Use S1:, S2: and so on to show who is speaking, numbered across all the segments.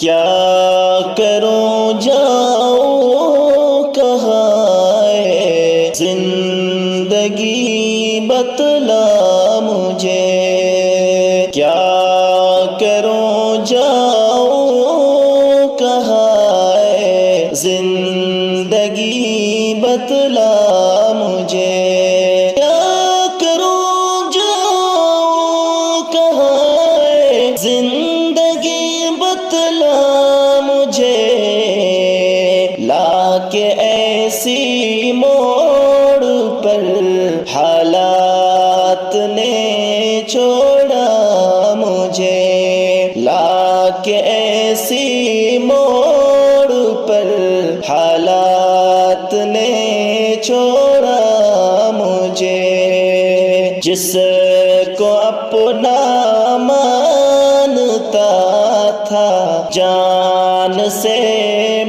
S1: کیا کروں جاؤں کہاں ہے زندگی بتلا مجھے، کیا کروں جاؤں کہاں ہے زندگی بتلا مجھے، کیا کروں جاؤں کہاں ہے زندگی بتلا مجھے، لا کے ایسی موڑ پر حالات نے چھوڑا مجھے، لا کے ایسی موڑ پر حالات نے چھوڑا مجھے، جس کو اپنا مانتا تھا جان سے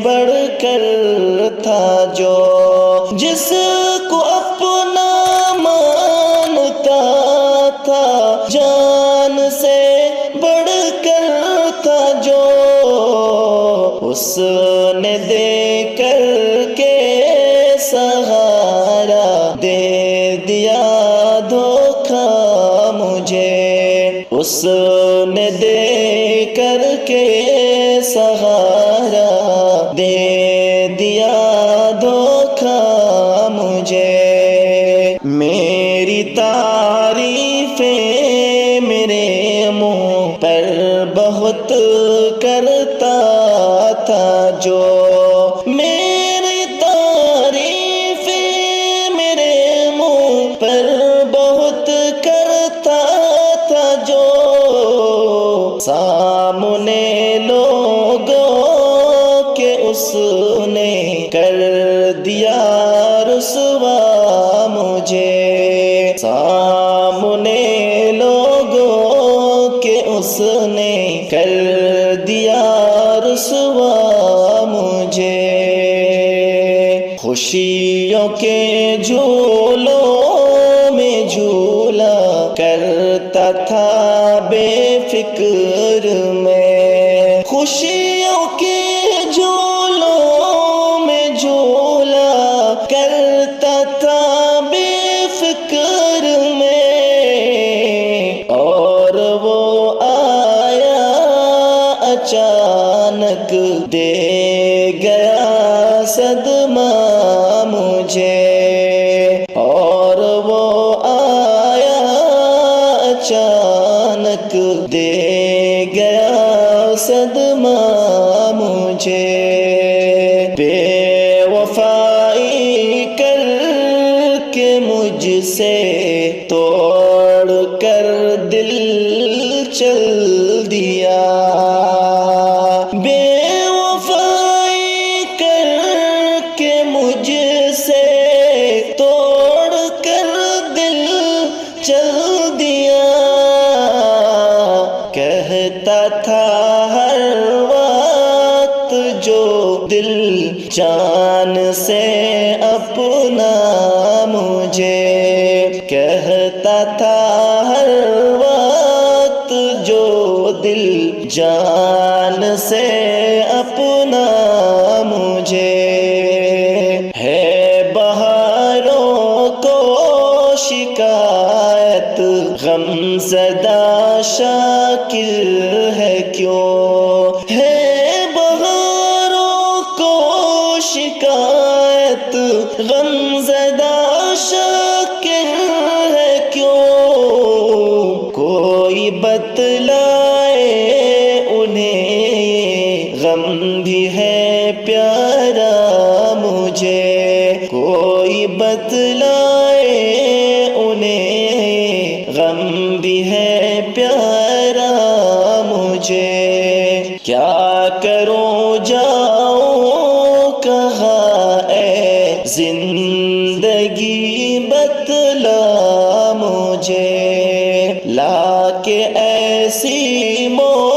S1: بڑھ کر تھا جو، جس کو اپنا مانتا تھا جان سے بڑھ کر تھا جو، اس نے دے کر کے سہارا دے دیا دھوکا مجھے، اس نے دے کر کے سہارا دے دیا دھوکا مجھے، میری تعریفیں میرے منہ پر بہت کرتا تھا جو، میری تعریفیں میرے منہ پر بہت کرتا تھا جو، سامنے لوگوں کے اس نے کر دیا رسوا مجھے، سامنے لوگوں کے اس نے کر دیا رسوا مجھے، خوشیوں کے جھولوں میں جھولا کرتا تھا بے فکر میں، خوشیوں کے جھولوں میں جھولا کرتا تھا بے فکر میں، اور وہ آیا اچانک دے گیا صدمہ مجھے، اور وہ آیا اچانک دے گیا صدمہ مجھے، بے وفائی کر کے مجھ سے توڑ کر دل چل دیا، بے وفائی کر کے مجھ سے توڑ کر دل چل دیا، کہتا تھا ہر وقت جو دل جان سے اپنا مجھے، کہتا تھا ہر وقت جو دل جان سے اپنا مجھے، ہے بہاروں کو شکایت غم زدہ شاکر ہے کیوں، ہے بہاروں کو شکایت غم زدہ شاکر ہے کیوں، کوئی بتلائے انہیں غم بھی ہے پیارا مجھے، کوئی بتلائے انہیں غم بھی ہے پیارا مجھے، کیا کروں جاؤں کہاں اے زندگی بتلا مجھے، لا کے ایسی موڑ